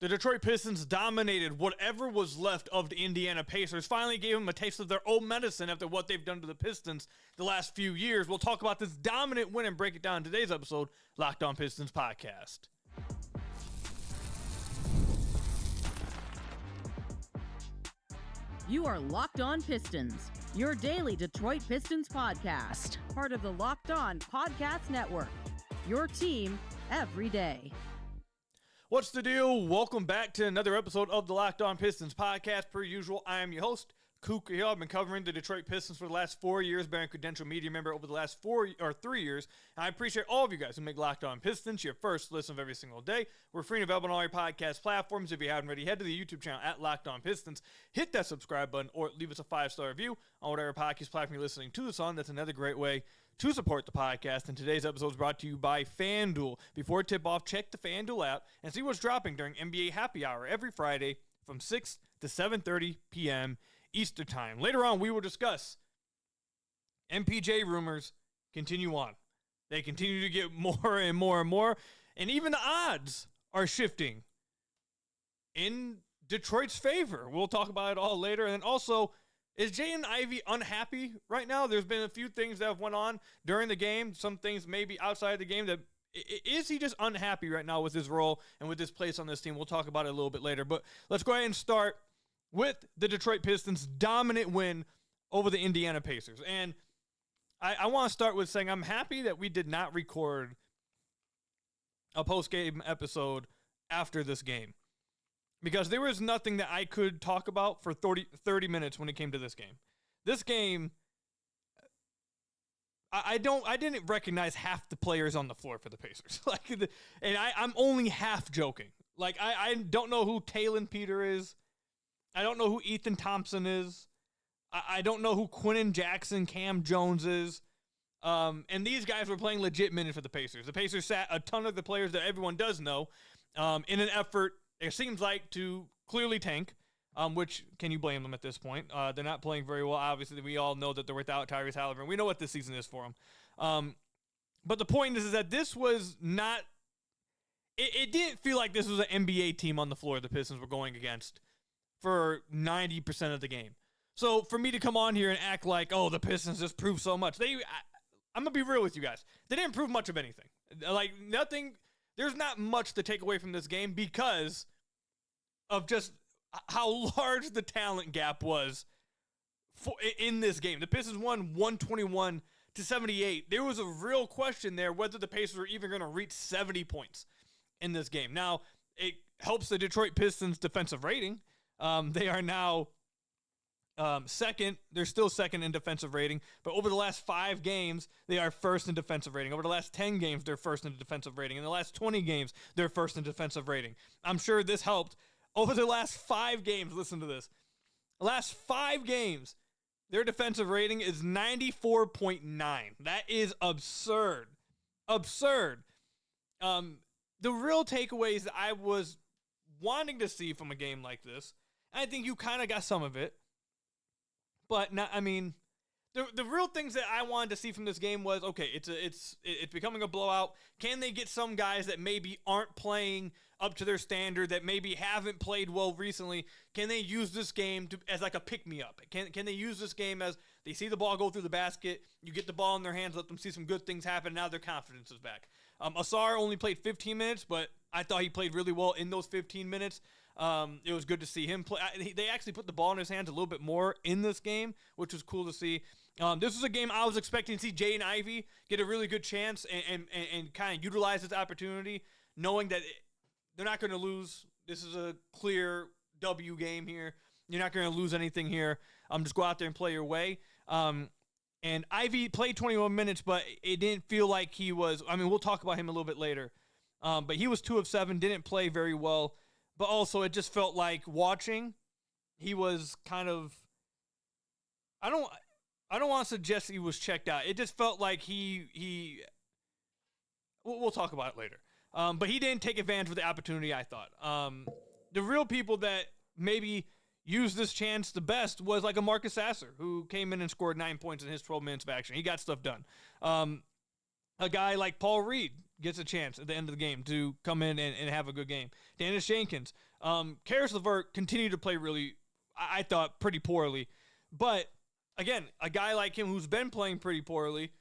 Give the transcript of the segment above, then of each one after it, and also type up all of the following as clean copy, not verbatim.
The Detroit Pistons dominated whatever was left of the Indiana Pacers, finally gave them a taste of their own medicine after what they've done to the Pistons the last few years. We'll talk about this dominant win and break it down in today's episode, Locked On Pistons Podcast. You are Locked On Pistons, your daily Detroit Pistons podcast, part of the Locked On Podcast Network, your team every day. What's the deal? Welcome back to another episode of the Locked On Pistons podcast. Per usual, I am your host, Khahil. I've been covering the Detroit Pistons for the last 4 years, being a credential media member over the last 3 years. And I appreciate all of you guys who make Locked On Pistons your first listen of every single day. We're free and available on all your podcast platforms. If you haven't already, head to the YouTube channel at Locked On Pistons. Hit that subscribe button or leave us a 5-star review on whatever podcast platform you're listening to this on. That's another great way to support the podcast. And today's episode is brought to you by FanDuel. Before tip-off, check the FanDuel app and see what's dropping during NBA Happy Hour every Friday from 6 to 7:30 p.m. Eastern Time. Later on, we will discuss MPJ rumors continue on. They continue to get more and more and more, and even the odds are shifting in Detroit's favor. We'll talk about it all later. And then also, is Jaden Ivey unhappy right now? There's been a few things that have went on during the game, some things maybe outside the game. That is he just unhappy right now with his role and with his place on this team? We'll talk about it a little bit later. But let's go ahead and start with the Detroit Pistons' dominant win over the Indiana Pacers. And I want to start with saying I'm happy that we did not record a post-game episode after this game, because there was nothing that I could talk about for 30 minutes when it came to this game. This game, I didn't recognize half the players on the floor for the Pacers. I'm only half joking. I don't know who Talon Peter is. I don't know who Ethan Thompson is. I don't know who Quinnen Jackson, Cam Jones is. And these guys were playing legit minutes for the Pacers. The Pacers sat a ton of the players that everyone does know in an effort, it seems like, to clearly tank, which can you blame them at this point? They're not playing very well. Obviously, we all know that they're without Tyrese Halliburton. We know what this season is for them. But the point is that this was not – it didn't feel like this was an NBA team on the floor the Pistons were going against for 90% of the game. So for me to come on here and act like, oh, the Pistons just proved so much. I'm going to be real with you guys. They didn't prove much of anything. Nothing. There's not much to take away from this game because of just how large the talent gap was in this game. The Pistons won 121-78. There was a real question there whether the Pacers were even going to reach 70 points in this game. Now, it helps the Detroit Pistons defensive rating. They are now second. They're still second in defensive rating, but over the last 5 games, they are first in defensive rating. Over the last 10 games, they're first in defensive rating. In the last 20 games, they're first in defensive rating. I'm sure this helped. Over the last 5 games, listen to this. The last 5 games, their defensive rating is 94.9. That is absurd. Absurd. The real takeaways that I was wanting to see from a game like this, I think you kind of got some of it. But not, the real things that I wanted to see from this game was, okay, it's becoming a blowout. Can they get some guys that maybe aren't playing up to their standard, that maybe haven't played well recently? Can they use this game as like a pick-me-up? Can they use this game as they see the ball go through the basket, you get the ball in their hands, let them see some good things happen, now their confidence is back. Asar only played 15 minutes, but I thought he played really well in those 15 minutes. It was good to see him play. They actually put the ball in his hands a little bit more in this game, which was cool to see. This was a game I was expecting to see Jaden Ivey get a really good chance and kind of utilize his opportunity, knowing that they're not going to lose. This is a clear W game here. You're not going to lose anything here. Just go out there and play your way. And Ivey played 21 minutes, but it didn't feel like he was. We'll talk about him a little bit later. But he was 2 of 7, didn't play very well. But also, it just felt like watching, he was kind of. I don't want to suggest he was checked out. It just felt like he. We'll talk about it later. But he didn't take advantage of the opportunity, I thought. The real people that maybe used this chance the best was like a Marcus Sasser, who came in and scored 9 points in his 12 minutes of action. He got stuff done. A guy like Paul Reed gets a chance at the end of the game to come in and have a good game. Dennis Jenkins. Karis LeVert continued to play really, I thought, pretty poorly. But, again, a guy like him who's been playing pretty poorly,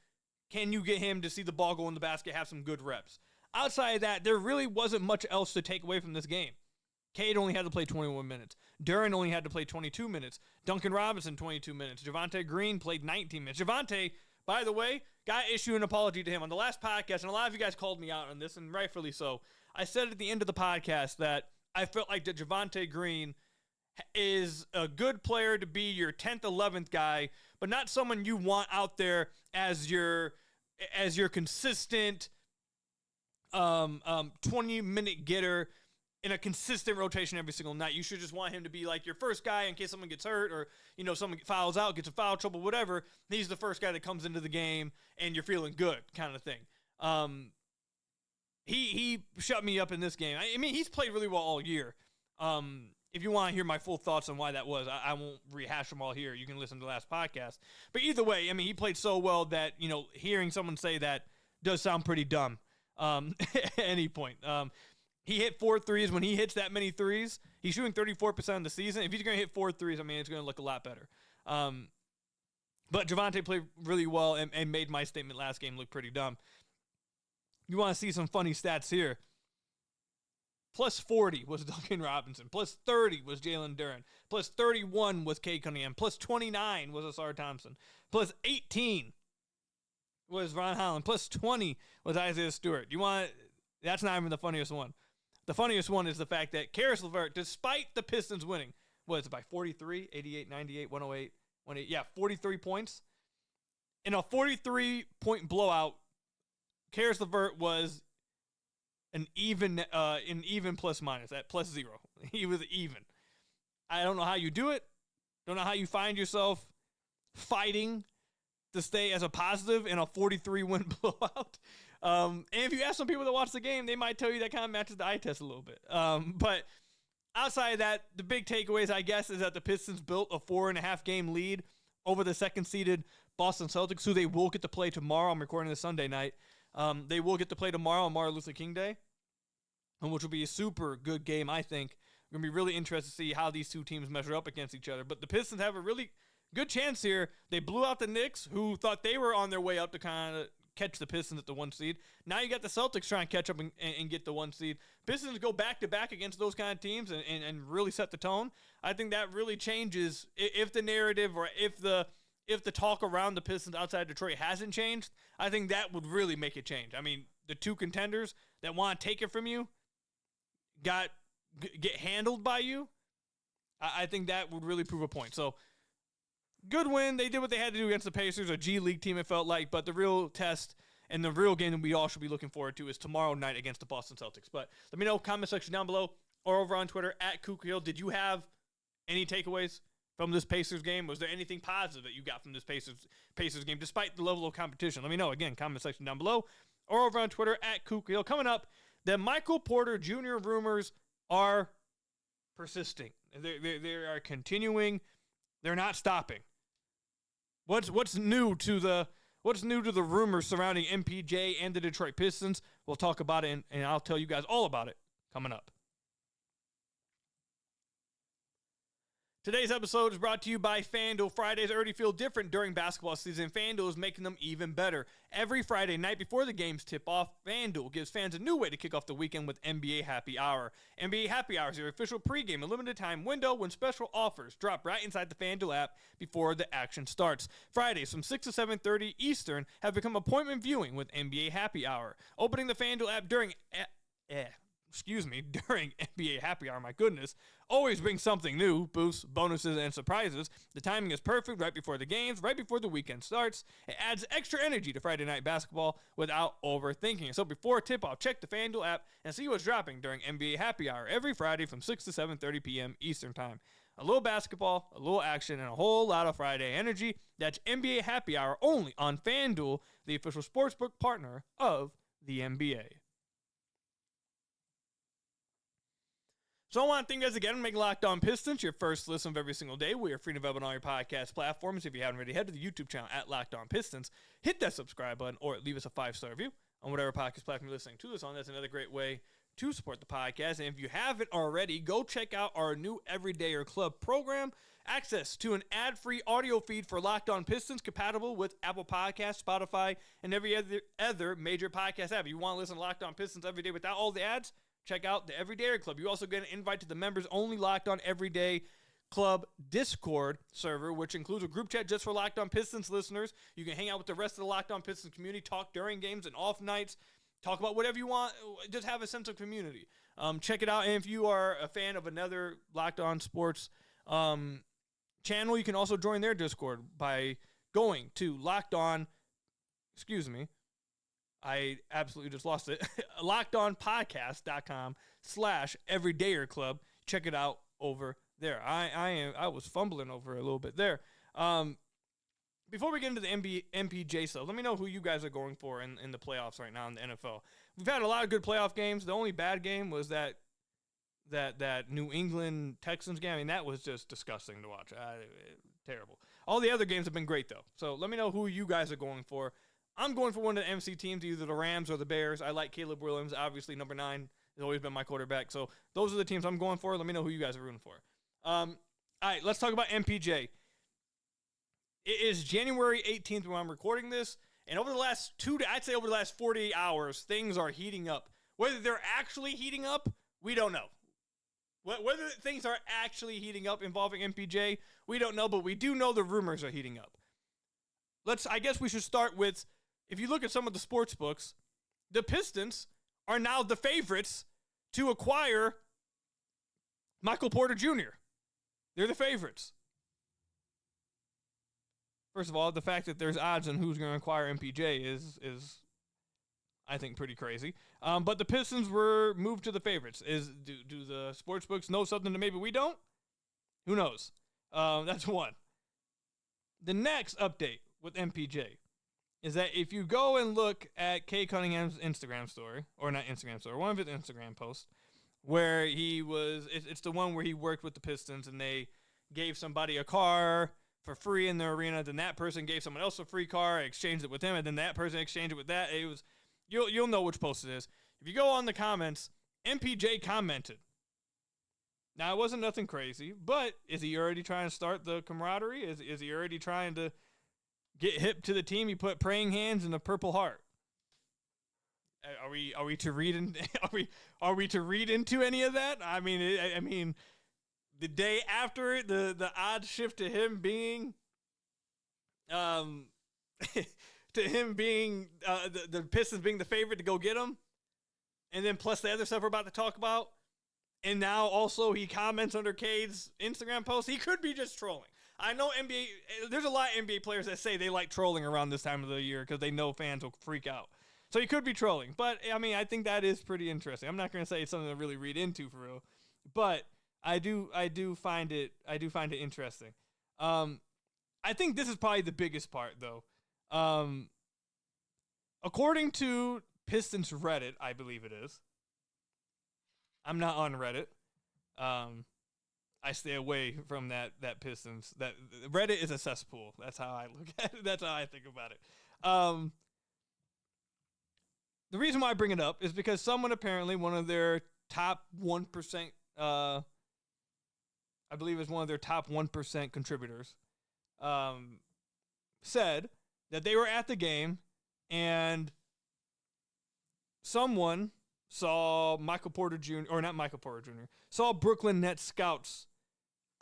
can you get him to see the ball go in the basket, have some good reps? Outside of that, there really wasn't much else to take away from this game. Cade only had to play 21 minutes. Duren only had to play 22 minutes. Duncan Robinson, 22 minutes. Javonte Green played 19 minutes. Javonte, by the way, got issued an apology to him on the last podcast, and a lot of you guys called me out on this, and rightfully so. I said at the end of the podcast that I felt like that Javonte Green is a good player to be your 10th, 11th guy, but not someone you want out there as your consistent 20-minute getter in a consistent rotation every single night. You should just want him to be like your first guy in case someone gets hurt or, someone fouls out, gets in foul trouble, whatever. He's the first guy that comes into the game and you're feeling good kind of thing. He shut me up in this game. I mean, he's played really well all year. If you want to hear my full thoughts on why that was, I won't rehash them all here. You can listen to the last podcast. But either way, I mean, he played so well that, hearing someone say that does sound pretty dumb at any point. He hit 4 threes. When he hits that many threes, he's shooting 34% of the season. If he's going to hit 4 threes, I mean, it's going to look a lot better. But Javonte played really well and made my statement last game look pretty dumb. You want to see some funny stats here. Plus 40 was Duncan Robinson. Plus 30 was Jalen Duren. Plus 31 was Cade Cunningham. Plus 29 was Asar Thompson. Plus 18 was Ron Holland. Plus 20 was Isaiah Stewart. That's not even the funniest one. The funniest one is the fact that Karis LeVert, despite the Pistons winning, was by 43, 88, 98, 108, 108. Yeah, 43 points. In a 43-point blowout, Karis LeVert was an even plus minus at plus 0. He was even. I don't know how you do it. Don't know how you find yourself fighting to stay as a positive in a 43-win blowout. And if you ask some people that watch the game, they might tell you that kind of matches the eye test a little bit. But outside of that, the big takeaways, I guess, is that the Pistons built a 4.5-game lead over the second-seeded Boston Celtics, who they will get to play tomorrow. I'm recording this Sunday night. They will get to play tomorrow on Martin Luther King Day, which will be a super good game, I think. We're going to be really interested to see how these two teams measure up against each other. But the Pistons have a really good chance here. They blew out the Knicks, who thought they were on their way up to kind of catch the Pistons at the 1 seed. Now you got the Celtics trying to catch up and get the 1 seed. Pistons go back-to-back against those kind of teams and really set the tone. I think that really changes if the narrative or if the talk around the Pistons outside Detroit hasn't changed. I think that would really make it change. I mean, the two contenders that want to take it from you get handled by you. I think that would really prove a point. So, good win. They did what they had to do against the Pacers, a G League team, it felt like. But the real test and the real game that we all should be looking forward to is tomorrow night against the Boston Celtics. But let me know, comment section down below or over on Twitter at Khahil. Did you have any takeaways from this Pacers game? Was there anything positive that you got from this Pacers game, despite the level of competition? Let me know. Again, comment section down below or over on Twitter at Khahil. Coming up, the Michael Porter Jr. rumors are persisting. They are continuing. They're not stopping. What's new to the rumors surrounding MPJ and the Detroit Pistons? We'll talk about it, and I'll tell you guys all about it coming up. Today's episode is brought to you by FanDuel. Fridays already feel different during basketball season. FanDuel is making them even better. Every Friday night before the games tip off, FanDuel gives fans a new way to kick off the weekend with NBA Happy Hour. NBA Happy Hour is your official pregame and limited time window when special offers drop right inside the FanDuel app before the action starts. Fridays from 6 to 7:30 Eastern have become appointment viewing with NBA Happy Hour. Opening the FanDuel app during NBA Happy Hour, my goodness, always brings something new, boosts, bonuses, and surprises. The timing is perfect right before the games, right before the weekend starts. It adds extra energy to Friday night basketball without overthinking. So before tip-off, check the FanDuel app and see what's dropping during NBA Happy Hour every Friday from 6 to 7:30 p.m. Eastern Time. A little basketball, a little action, and a whole lot of Friday energy. That's NBA Happy Hour only on FanDuel, the official sportsbook partner of the NBA. So I want to thank you guys again for making Locked On Pistons your first listen of every single day. We are free and available on all your podcast platforms. If you haven't already, head to the YouTube channel at Locked On Pistons. Hit that subscribe button or leave us a 5-star review. on whatever podcast platform you're listening to this on. That's another great way to support the podcast. And if you haven't already, go check out our new Everydayer Club program. Access to an ad-free audio feed for Locked On Pistons, compatible with Apple Podcasts, Spotify, and every other major podcast app. If you want to listen to Locked On Pistons every day without all the ads, check out the Everydayer Club. You also get an invite to the members-only Locked On Everyday Club Discord server, which includes a group chat just for Locked On Pistons listeners. You can hang out with the rest of the Locked On Pistons community, talk during games and off nights, talk about whatever you want, just have a sense of community. Check it out. And if you are a fan of another Locked On Sports channel, you can also join their Discord by going to I absolutely just lost it. LockedOnPodcast.com/Everydayer Club. Check it out over there. I was fumbling over a little bit there. Before we get into the MPJ stuff, let me know who you guys are going for in the playoffs right now in the NFL. We've had a lot of good playoff games. The only bad game was that New England Texans game. I mean, that was just disgusting to watch. Terrible. All the other games have been great, though. So let me know who you guys are going for. I'm going for one of the MC teams, either the Rams or the Bears. I like Caleb Williams. Obviously, number 9 has always been my quarterback. So those are the teams I'm going for. Let me know who you guys are rooting for. All right, let's talk about MPJ. It is January 18th when I'm recording this, and over the last over the last 48 hours, things are heating up. Whether they're actually heating up, we don't know. Whether things are actually heating up involving MPJ, we don't know, but we do know the rumors are heating up. I guess we should start with, if you look at some of the sports books, the Pistons are now the favorites to acquire Michael Porter Jr. They're the favorites. First of all, the fact that there's odds on who's going to acquire MPJ is I think pretty crazy. But the Pistons were moved to the favorites. Do the sports books know something that maybe we don't? Who knows? That's one. The next update with MPJ is that if you go and look at Kay Cunningham's Instagram story, or not Instagram story, one of his Instagram posts, where it's the one where he worked with the Pistons and they gave somebody a car for free in the arena, then that person gave someone else a free car, exchanged it with him, and then that person exchanged it with that. It was, you'll know which post it is. If you go on the comments, MPJ commented. Now, it wasn't nothing crazy, but is he already trying to start the camaraderie? Is he already trying to get hip to the team? He put praying hands and a purple heart. Are we to read into any of that? I mean, the day after the odds shift to him being, the Pistons being the favorite to go get him, and then plus the other stuff we're about to talk about, and now also he comments under Cade's Instagram post. He could be just trolling. I know there's a lot of NBA players that say they like trolling around this time of the year because they know fans will freak out. So he could be trolling, but I mean, I think that is pretty interesting. I'm not going to say it's something to really read into for real, but I do find it interesting. I think this is probably the biggest part, though. According to Pistons Reddit, I believe it is. I'm not on Reddit. I stay away from that Pistons. That Reddit is a cesspool. That's how I look at it. That's how I think about it. The reason why I bring it up is because someone apparently, one of their top 1%, I believe is one of their top 1% contributors, said that they were at the game and someone saw saw Brooklyn Nets scouts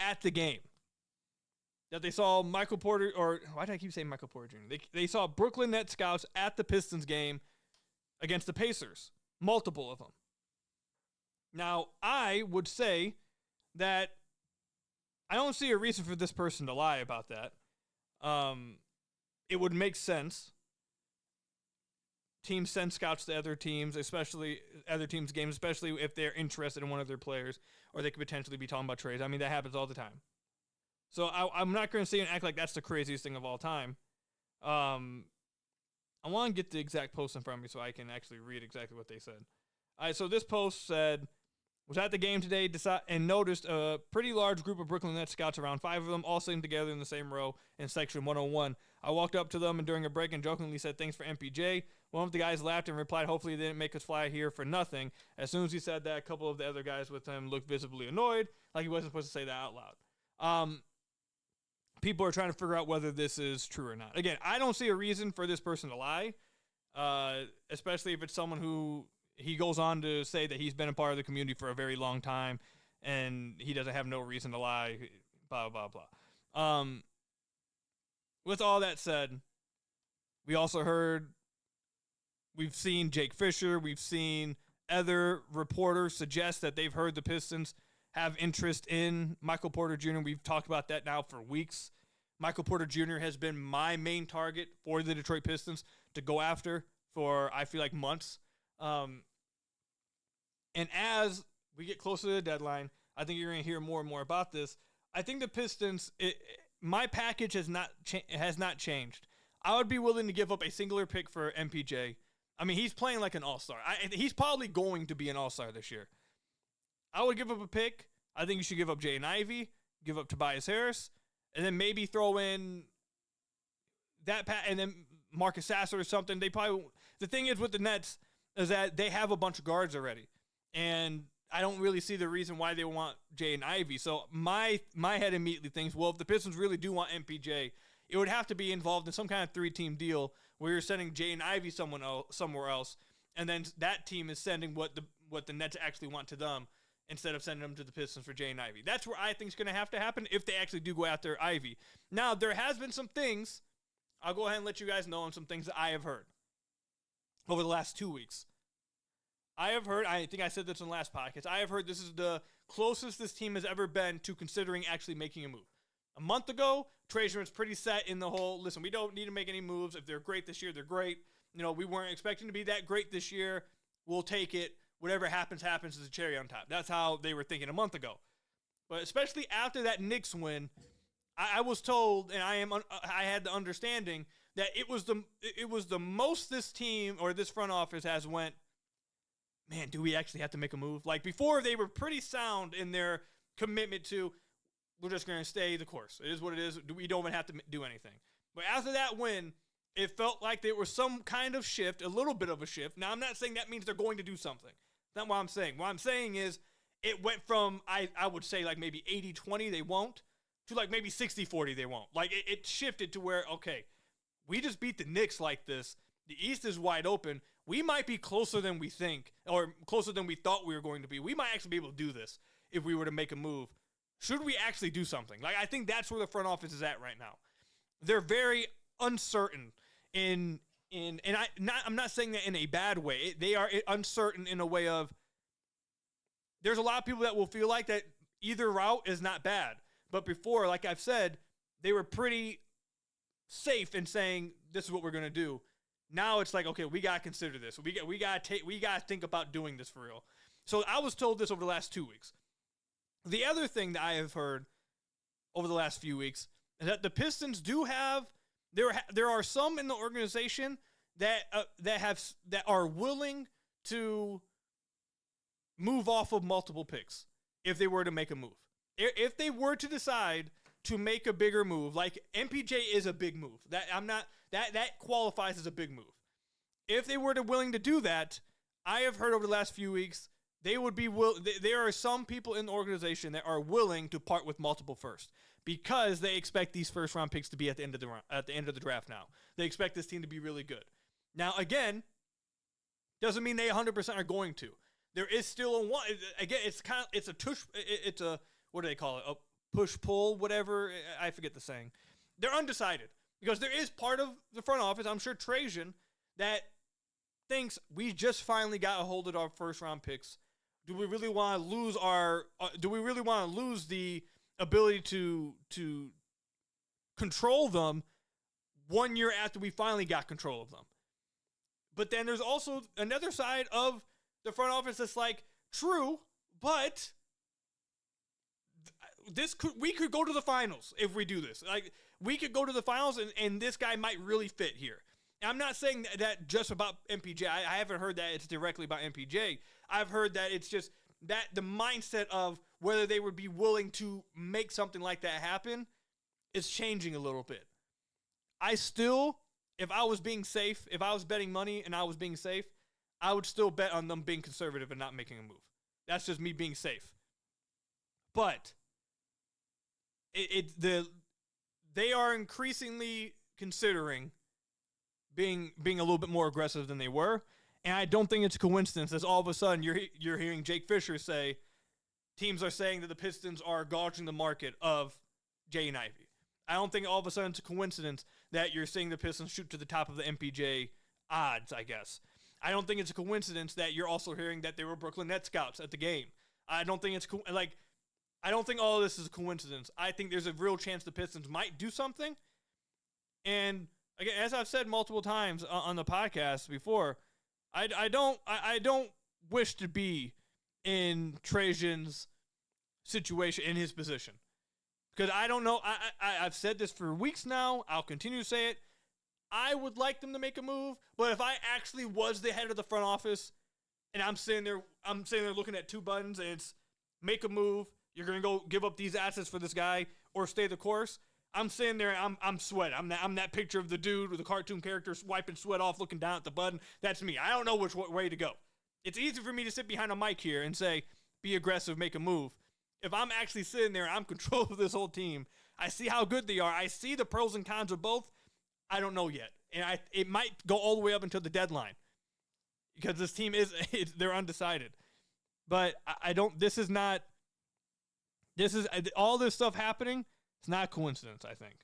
at the game. That they saw Michael Porter, or why do I keep saying Michael Porter Jr.? They saw Brooklyn Nets scouts at the Pistons game against the Pacers. Multiple of them. Now, I would say that I don't see a reason for this person to lie about that. It would make sense. Teams send scouts to other teams, especially other teams' games, especially if they're interested in one of their players, or they could potentially be talking about trades. I mean, that happens all the time. So I'm not going to say and act like that's the craziest thing of all time. I want to get the exact post in front of me so I can actually read exactly what they said. All right, so this post said, was at the game today and noticed a pretty large group of Brooklyn Nets scouts, around 5 of them, all sitting together in the same row in section 101. I walked up to them and during a break and jokingly said, thanks for MPJ. One of the guys laughed and replied, hopefully they didn't make us fly here for nothing. As soon as he said that, a couple of the other guys with him looked visibly annoyed, like he wasn't supposed to say that out loud. People are trying to figure out whether this is true or not. Again, I don't see a reason for this person to lie, especially if it's someone who he goes on to say that he's been a part of the community for a very long time and he doesn't have no reason to lie, blah, blah, blah. With all that said, we also we've seen Jake Fisher, we've seen other reporters suggest that they've heard the Pistons have interest in Michael Porter Jr. We've talked about that now for weeks. Michael Porter Jr. has been my main target for the Detroit Pistons to go after for, I feel like, months. And as we get closer to the deadline, I think you're going to hear more and more about this. I think the Pistons, my package has not changed. I would be willing to give up a singular pick for MPJ. I mean, he's playing like an all-star. He's probably going to be an all-star this year. I would give up a pick. I think you should give up Jaden Ivey, give up Tobias Harris, and then maybe throw in and then Marcus Sasser or something. The thing is with the Nets is that they have a bunch of guards already, and I don't really see the reason why they want Jaden Ivey. So my head immediately thinks, well, if the Pistons really do want MPJ, it would have to be involved in some kind of 3-team deal where you're sending Jaden Ivey somewhere else, and then that team is sending what the Nets actually want to them instead of sending them to the Pistons for Jaden Ivey. That's where I think is going to have to happen if they actually do go after Ivey. Now, there has been some things, I'll go ahead and let you guys know on some things that I have heard over the last 2 weeks. I have heard, I think I said this in the last podcast, I have heard this is the closest this team has ever been to considering actually making a move. A month ago, Trajan was pretty set in the whole, listen, we don't need to make any moves. If they're great this year, they're great. We weren't expecting to be that great this year. We'll take it. Whatever happens as a cherry on top. That's how they were thinking a month ago. But especially after that Knicks win, I was told, and I had the understanding that it was the most this team or this front office has went, man, do we actually have to make a move? Like before, they were pretty sound in their commitment to, we're just going to stay the course. It is what it is. We don't even have to do anything. But after that win, it felt like there was some kind of shift, a little bit of a shift. Now, I'm not saying that means they're going to do something. That's not what I'm saying. What I'm saying is it went from, I would say, like maybe 80-20 they won't, to like maybe 60-40 they won't. Like it shifted to where, okay, we just beat the Knicks like this. The East is wide open. We might be closer than we think, or closer than we thought we were going to be. We might actually be able to do this if we were to make a move. Should we actually do something? Like, I think that's where the front office is at right now. They're very uncertain and I'm not saying that in a bad way. They are uncertain in a way of, there's a lot of people that will feel like that either route is not bad. But before, like I've said, they were pretty safe in saying this is what we're going to do. Now it's like, okay, we got to consider this. We got to think about doing this for real. So I was told this over the last 2 weeks. The other thing that I have heard over the last few weeks is that the Pistons do have, there are some in the organization that are willing to move off of multiple picks if they were to make a move. If they were to decide to make a bigger move, like MPJ is a big move. That qualifies as a big move. If they were willing to do that, I have heard over the last few weeks they would be there are some people in the organization that are willing to part with multiple firsts because they expect these first round picks to be at the end of the draft now. They expect this team to be really good. Now, again, doesn't mean they 100% are going to. There is still a one. Again, it's a what do they call it? A push-pull, whatever. I forget the saying. They're undecided because there is part of the front office, I'm sure Trajan, that thinks we just finally got a hold of our first-round picks. Do we really want to lose the ability to control them 1 year after we finally got control of them? But then there's also another side of the front office that's like, true, but we could go to the finals if we do this. Like, we could go to the finals, and this guy might really fit here. And I'm not saying that just about MPJ. I haven't heard that it's directly about MPJ. I've heard that it's just that the mindset of whether they would be willing to make something like that happen is changing a little bit. I still if I was being safe, if I was betting money and I was being safe, I would still bet on them being conservative and not making a move. That's just me being safe. But they are increasingly considering being a little bit more aggressive than they were, and I don't think it's a coincidence as all of a sudden you're hearing Jake Fisher say teams are saying that the Pistons are gouging the market of Jaden Ivey. I don't think all of a sudden it's a coincidence that you're seeing the Pistons shoot to the top of the MPJ odds, I guess. I don't think it's a coincidence that you're also hearing that there were Brooklyn Nets scouts at the game. I don't think it's I don't think all of this is a coincidence. I think there's a real chance the Pistons might do something. And again, as I've said multiple times on the podcast before, I don't wish to be in Trajan's situation, in his position. Because I don't know. I've said this for weeks now. I'll continue to say it. I would like them to make a move, but if I actually was the head of the front office and I'm sitting there looking at two buttons and it's make a move, you're going to go give up these assets for this guy or stay the course, I'm sitting there, I'm sweating. I'm that picture of the dude with the cartoon character wiping sweat off, looking down at the button. That's me. I don't know which way to go. It's easy for me to sit behind a mic here and say, be aggressive, make a move. If I'm actually sitting there and I'm control of this whole team, I see how good they are. I see the pros and cons of both. I don't know yet. And it might go all the way up until the deadline because this team they're undecided. But all this stuff happening. It's not a coincidence, I think.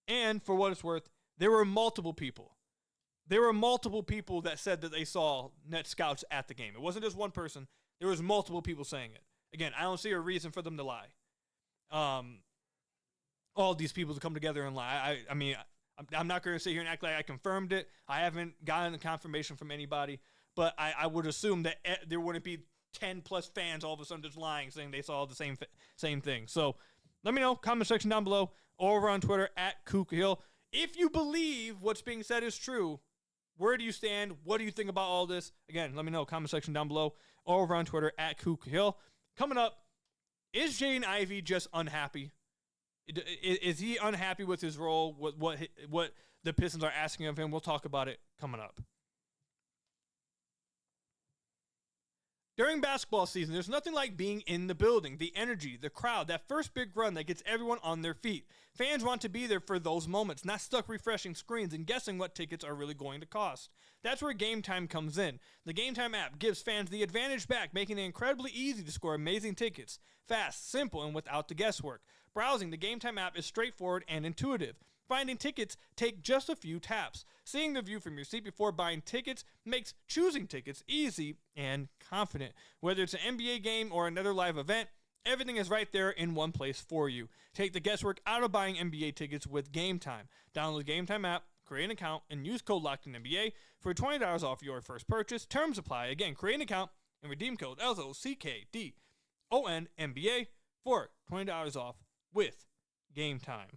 And for what it's worth, there were multiple people. That said that they saw net scouts at the game. It wasn't just one person. There was multiple people saying it. Again, I don't see a reason for them to lie. All these people to come together and lie. I mean, I'm not going to sit here and act like I confirmed it. I haven't gotten a confirmation from anybody. But I would assume that there wouldn't be 10-plus fans all of a sudden just lying, saying they saw the same thing. So let me know, comment section down below, or over on Twitter at Khahil. If you believe what's being said is true, where do you stand? What do you think about all this? Again, let me know, comment section down below, or over on Twitter at Khahil. Coming up, is Jaden Ivey just unhappy? Is he unhappy with his role, what the Pistons are asking of him? We'll talk about it coming up. During basketball season, there's nothing like being in the building, the energy, the crowd, that first big run that gets everyone on their feet. Fans want to be there for those moments, not stuck refreshing screens and guessing what tickets are really going to cost. That's where Game Time comes in. The Game Time app gives fans the advantage back, making it incredibly easy to score amazing tickets. Fast, simple, and without the guesswork. Browsing the Game Time app is straightforward and intuitive. Finding tickets take just a few taps. Seeing the view from your seat before buying tickets makes choosing tickets easy and confident. Whether it's an NBA game or another live event, everything is right there in one place for you. Take the guesswork out of buying NBA tickets with Game Time. Download the Game Time app, create an account, and use code LOCKEDONNBA for $20 off your first purchase. Terms apply. Again, create an account and redeem code LOCKEDONNBA for $20 off with Game Time.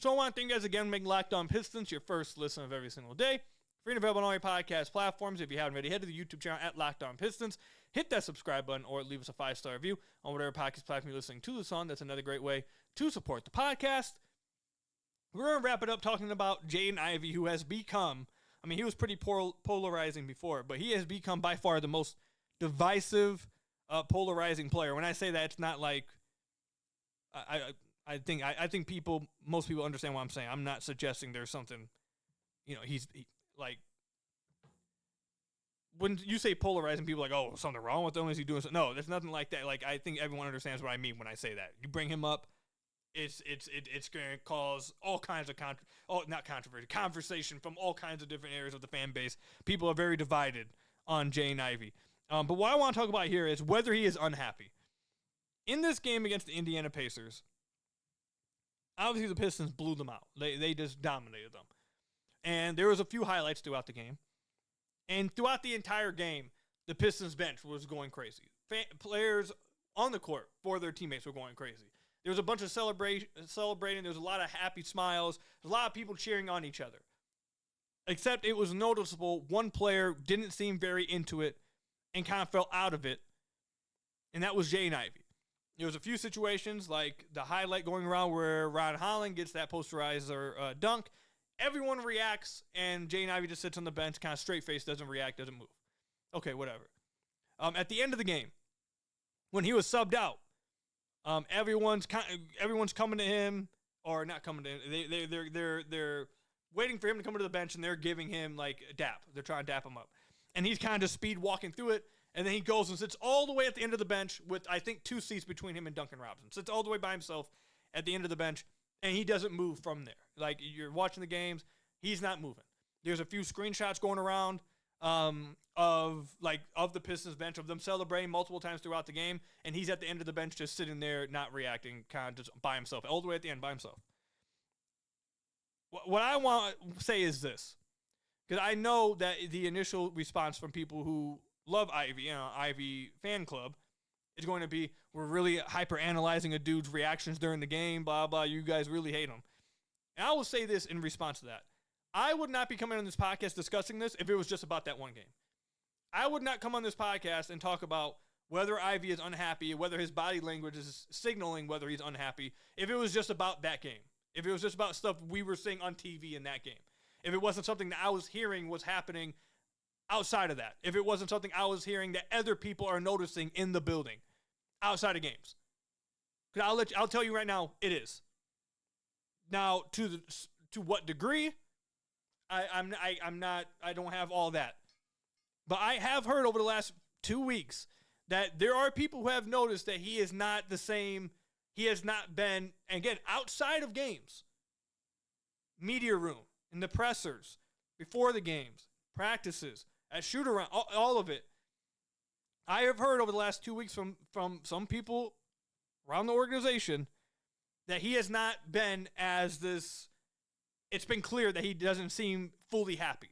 So I want to thank you guys again for making Locked On Pistons your first listen of every single day. Free and available on all your podcast platforms. If you haven't already, head to the YouTube channel at Locked On Pistons. Hit that subscribe button or leave us a 5-star review on whatever podcast platform you're listening to this on. That's another great way to support the podcast. We're going to wrap it up talking about Jaden Ivey, who has become, I mean, he was pretty polarizing before, but he has become by far the most divisive, polarizing player. When I say that, it's not like I think most people understand what I'm saying. I'm not suggesting there's something, like, when you say polarizing, people are like, oh, something wrong with him? Is he doing something? No, there's nothing like that. Like, I think everyone understands what I mean when I say that. You bring him up, it's going to cause all kinds of conversation from all kinds of different areas of the fan base. People are very divided on Jaden Ivey. But what I want to talk about here is whether he is unhappy. In this game against the Indiana Pacers, obviously the Pistons blew them out. They just dominated them. And there was a few highlights throughout the game. And throughout the entire game, the Pistons bench was going crazy. Players on the court for their teammates were going crazy. There was a bunch of celebrating. There was a lot of happy smiles. There was a lot of people cheering on each other. Except it was noticeable one player didn't seem very into it and kind of fell out of it. And that was Jaden Ivey. There's a few situations like the highlight going around where Ron Holland gets that posterizer dunk. Everyone reacts, and Jaden Ivey just sits on the bench, kind of straight face, doesn't react, doesn't move. Okay, whatever. At the end of the game, when he was subbed out, everyone's coming to him, or not coming to him. They're waiting for him to come to the bench, and they're giving him like a dap. They're trying to dap him up, and he's kind of just speed walking through it. And then he goes and sits all the way at the end of the bench with, I think, 2 seats between him and Duncan Robinson. Sits all the way by himself at the end of the bench, and he doesn't move from there. Like, you're watching the games, he's not moving. There's a few screenshots going around of the Pistons bench, of them celebrating multiple times throughout the game, and he's at the end of the bench just sitting there, not reacting, kind of just by himself, all the way at the end by himself. What I want to say is this, because I know that the initial response from people who love Ivy, Ivy fan club, is going to be, we're really hyper-analyzing a dude's reactions during the game, blah, blah, you guys really hate him. And I will say this in response to that. I would not be coming on this podcast discussing this if it was just about that one game. I would not come on this podcast and talk about whether Ivy is unhappy, whether his body language is signaling whether he's unhappy, if it was just about that game. If it was just about stuff we were seeing on TV in that game. If it wasn't something that I was hearing was happening outside of that. If it wasn't something I was hearing that other people are noticing in the building outside of games. Because I'll tell you right now, it is. Now, to what degree, I don't have all that. But I have heard over the last 2 weeks that there are people who have noticed that he is not the same. He has not been, again, outside of games, media room, in the pressers, before the games, practices, at shoot-around, all of it. I have heard over the last 2 weeks from some people around the organization that he has not been as this. It's been clear that he doesn't seem fully happy.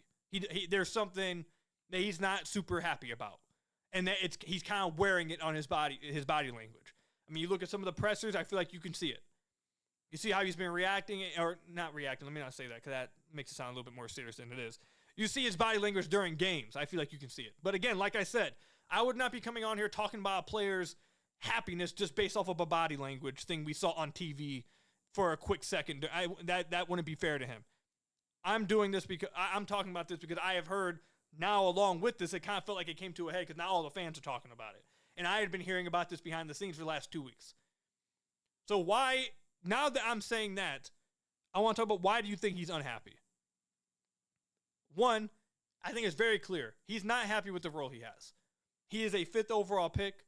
There's something that he's not super happy about, and that he's kind of wearing it on his body language. I mean, you look at some of the pressers, I feel like you can see it. You see how he's been reacting, or not reacting. Let me not say that, because that makes it sound a little bit more serious than it is. You see his body language during games. I feel like you can see it. But again, like I said, I would not be coming on here talking about a player's happiness just based off of a body language thing we saw on TV for a quick second. That wouldn't be fair to him. I'm doing this because I'm talking about this because I have heard now, along with this, it kind of felt like it came to a head because now all the fans are talking about it. And I had been hearing about this behind the scenes for the last 2 weeks. So why, now that I'm saying that, I want to talk about why do you think he's unhappy? One, I think it's very clear. He's not happy with the role he has. He is a 5th overall pick,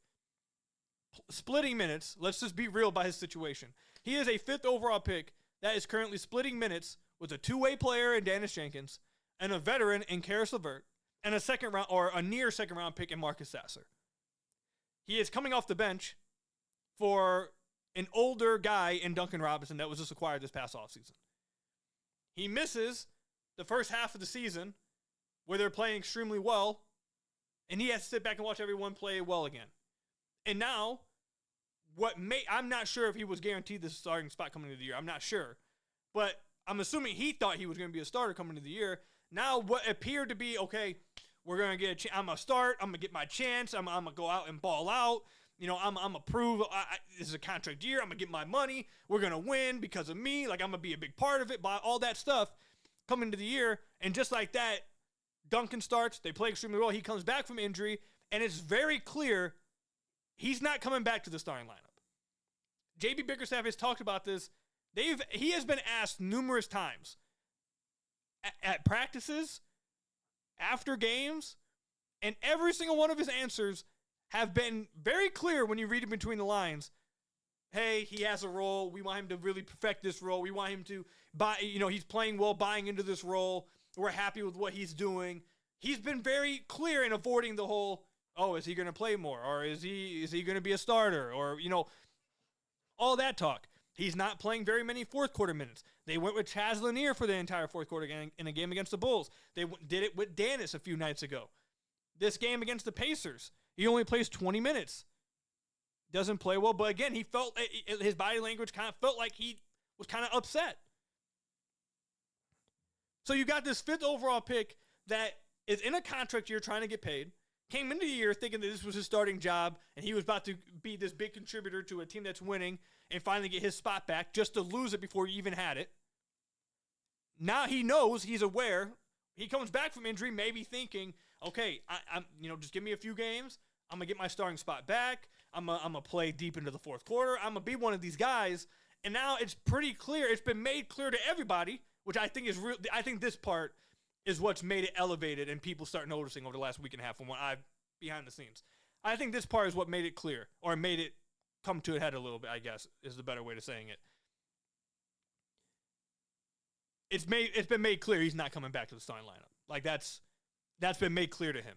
splitting minutes. Let's just be real about his situation. He is a 5th overall pick that is currently splitting minutes with a 2-way player in Dennis Jenkins and a veteran in Karis LeVert and a second round or a near second round pick in Marcus Sasser. He is coming off the bench for an older guy in Duncan Robinson that was just acquired this past offseason. He misses the first half of the season where they're playing extremely well, and he has to sit back and watch everyone play well again. And now, I'm not sure if he was guaranteed this starting spot coming into the year. I'm not sure. But I'm assuming he thought he was going to be a starter coming into the year. Now, what appeared to be, okay, we're going to get a chance. I'm going to start. I'm going to get my chance. I'm going to go out and ball out. You know, I'm going to prove this is a contract year. I'm going to get my money. We're going to win because of me. Like, I'm going to be a big part of it. By all that stuff coming into the year. And just like that, Duncan starts. They play extremely well. He comes back from injury. And it's very clear he's not coming back to the starting lineup. JB Bickerstaff has talked about this. He has been asked numerous times at practices, after games, and every single one of his answers have been very clear when you read it between the lines. Hey, he has a role. We want him to really perfect this role. We want him to he's playing well, buying into this role. We're happy with what he's doing. He's been very clear in avoiding the whole, is he going to play more? Or is he going to be a starter? Or, all that talk. He's not playing very many fourth quarter minutes. They went with Chaz Lanier for the entire fourth quarter in a game against the Bulls. They did it with Dennis a few nights ago. This game against the Pacers, he only plays 20 minutes. Doesn't play well, but again, he felt his body language kind of felt like he was kind of upset. So you got this 5th overall pick that is in a contract year trying to get paid. came into the year thinking that this was his starting job and he was about to be this big contributor to a team that's winning and finally get his spot back just to lose it before he even had it. Now he knows, he's aware. He comes back from injury maybe thinking, okay, I'm just give me a few games. I'm going to get my starting spot back. I'm going to play deep into the fourth quarter. I'm going to be one of these guys. And now it's pretty clear. It's been made clear to everybody, which I think is real. I think this part is what's made it elevated and people start noticing over the last week and a half from what I've behind the scenes. I think this part is what made it clear, or made it come to a head a little bit, I guess, is the better way to saying it. It's been made clear he's not coming back to the starting lineup. Like that's been made clear to him.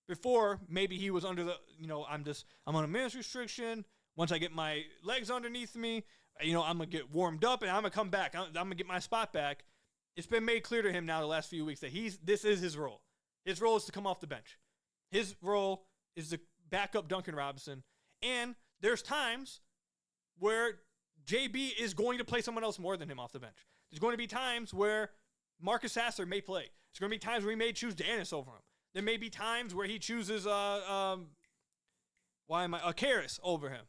Before, maybe he was under the, I'm on a minutes restriction. Once I get my legs underneath me, I'm going to get warmed up and I'm going to come back. I'm going to get my spot back. It's been made clear to him now the last few weeks that this is his role. His role is to come off the bench. His role is to back up Duncan Robinson. And there's times where JB is going to play someone else more than him off the bench. There's going to be times where Marcus Sasser may play. There's going to be times where he may choose Dennis over him. There may be times where he chooses Karras over him.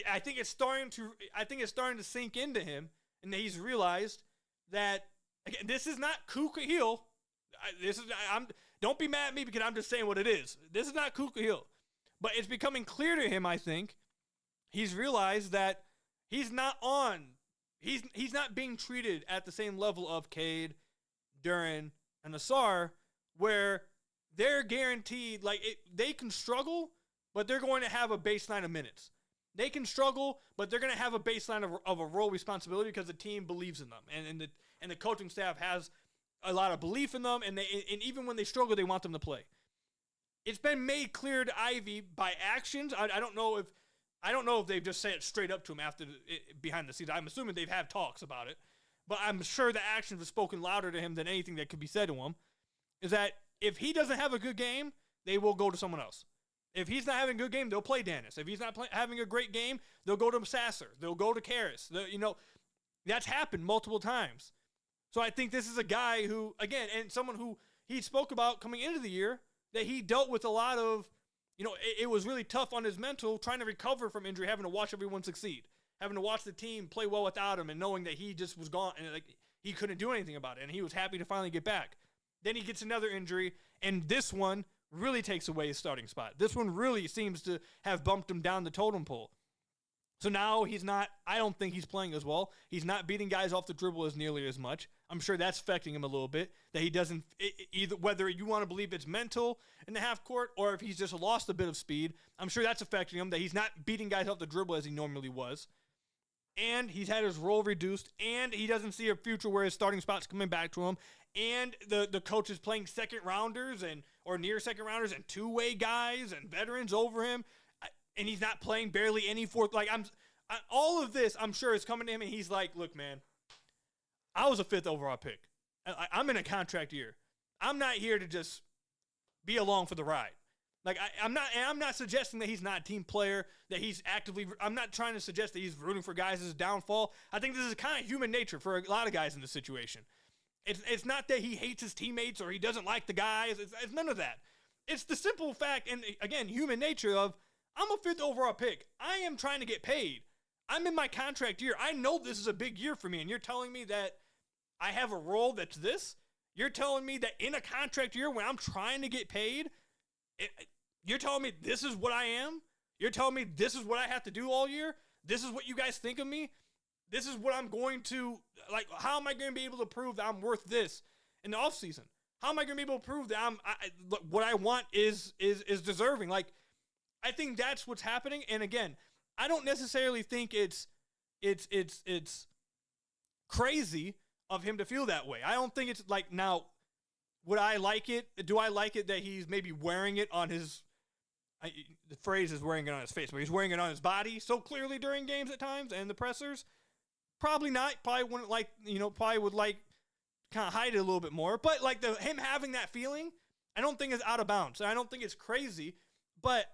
I think it's starting to sink into him, and that he's realized that, again, this is not Khahil. Don't be mad at me because I'm just saying what it is. This is not Khahil. But it's becoming clear to him, I think. He's realized that he's not being treated at the same level of Cade, Duren, and Asar, where they're guaranteed, they can struggle, but they're going to have a baseline of minutes. They can struggle, but they're going to have a baseline of a role responsibility because the team believes in them, and the coaching staff has a lot of belief in them, and even when they struggle, they want them to play. It's been made clear to Ivey by actions. I don't know if they've just said it straight up to him behind the scenes. I'm assuming they've had talks about it, but I'm sure the actions have spoken louder to him than anything that could be said to him. Is that if he doesn't have a good game, they will go to someone else. If he's not having a good game, they'll play Dennis. If he's not having a great game, they'll go to Sasser. They'll go to Karras. That's happened multiple times. So I think this is a guy who, again, and someone who he spoke about coming into the year, that he dealt with a lot of, it was really tough on his mental trying to recover from injury, having to watch everyone succeed, having to watch the team play well without him, and knowing that he just was gone and he couldn't do anything about it, and he was happy to finally get back. Then he gets another injury, and this one really takes away his starting spot. This one really seems to have bumped him down the totem pole. So now I don't think he's playing as well. He's not beating guys off the dribble as nearly as much. I'm sure that's affecting him a little bit, that he doesn't, either whether you want to believe it's mental in the half court or if he's just lost a bit of speed, I'm sure that's affecting him, that he's not beating guys off the dribble as he normally was. And he's had his role reduced, and he doesn't see a future where his starting spot's coming back to him. And the coach is playing second rounders or near second rounders and two-way guys and veterans over him. And he's not playing barely any fourth. All of this, I'm sure, is coming to him, and he's like, look, man, I was a 5th overall pick. I'm in a contract year. I'm not here to just be along for the ride. I'm not suggesting that he's not a team player, that he's actively, I'm not trying to suggest that he's rooting for guys' downfall. I think this is kind of human nature for a lot of guys in this situation. It's not that he hates his teammates or he doesn't like the guys. It's none of that. It's the simple fact, and again, human nature of, I'm a 5th overall pick. I am trying to get paid. I'm in my contract year. I know this is a big year for me, and you're telling me that I have a role that's this? You're telling me that in a contract year when I'm trying to get paid, you're telling me this is what I am? You're telling me this is what I have to do all year? This is what you guys think of me? This is what I'm going to, how am I going to be able to prove that I'm worth this in the offseason? How am I going to be able to prove that what I want is deserving? I think that's what's happening. And again, I don't necessarily think it's crazy of him to feel that way. I don't think it's now, would I like it? Do I like it that he's maybe wearing it on his, the phrase is wearing it on his face, but he's wearing it on his body so clearly during games at times and the pressers? Probably not. Probably wouldn't probably would kind of hide it a little bit more. But him having that feeling, I don't think is out of bounds. I don't think it's crazy, but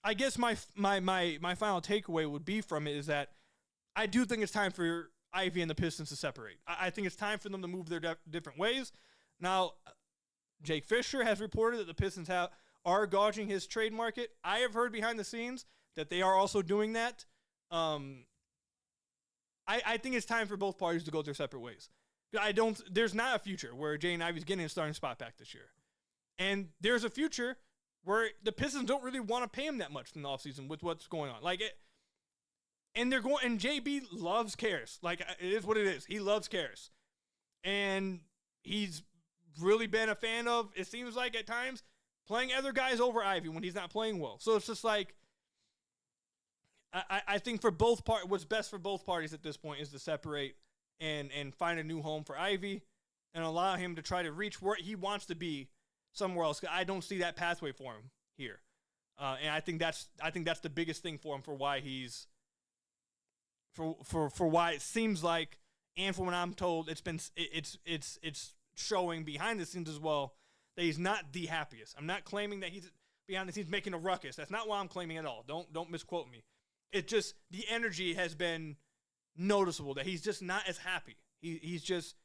I guess my final takeaway would be from it is that I do think it's time for Ivey and the Pistons to separate. I think it's time for them to move their different ways. Now, Jake Fisher has reported that the Pistons are gauging his trade market. I have heard behind the scenes that they are also doing that. I think it's time for both parties to go their separate ways. There's not a future where Jaden Ivey's getting a starting spot back this year. And there's a future where the Pistons don't really want to pay him that much in the offseason with what's going on. And JB loves Caris. Like, it is what it is. He loves Caris. And he's really been a fan of, it seems like at times, playing other guys over Ivey when he's not playing well. So it's just like, I think what's best for both parties at this point is to separate and find a new home for Ivey and allow him to try to reach where he wants to be somewhere else. I don't see that pathway for him here. And I think that's the biggest thing for him, for why he's for why it seems like, and from what I'm told, it's showing behind the scenes as well, that he's not the happiest. I'm not claiming that he's behind the scenes making a ruckus. That's not what I'm claiming at all. Don't misquote me. It's just the energy has been noticeable that he's just not as happy. He's just,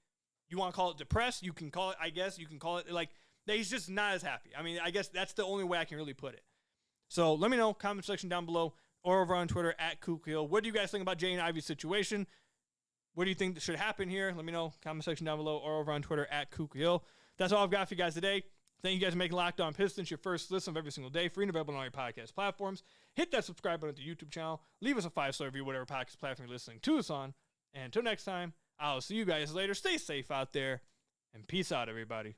you want to call it depressed, you can call it, I guess, you can call it like, that he's just not as happy. I mean, I guess that's the only way I can really put it. So let me know, comment section down below, or over on Twitter at Khahil. What do you guys think about Jaden Ivey's situation? What do you think that should happen here? Let me know, comment section down below, or over on Twitter at Khahil. That's all I've got for you guys today. Thank you guys for making Locked On Pistons your first listen of every single day, free and available on all your podcast platforms. Hit that subscribe button to the YouTube channel. Leave us a 5-star review, whatever podcast platform you're listening to us on. And until next time, I'll see you guys later. Stay safe out there, and peace out, everybody.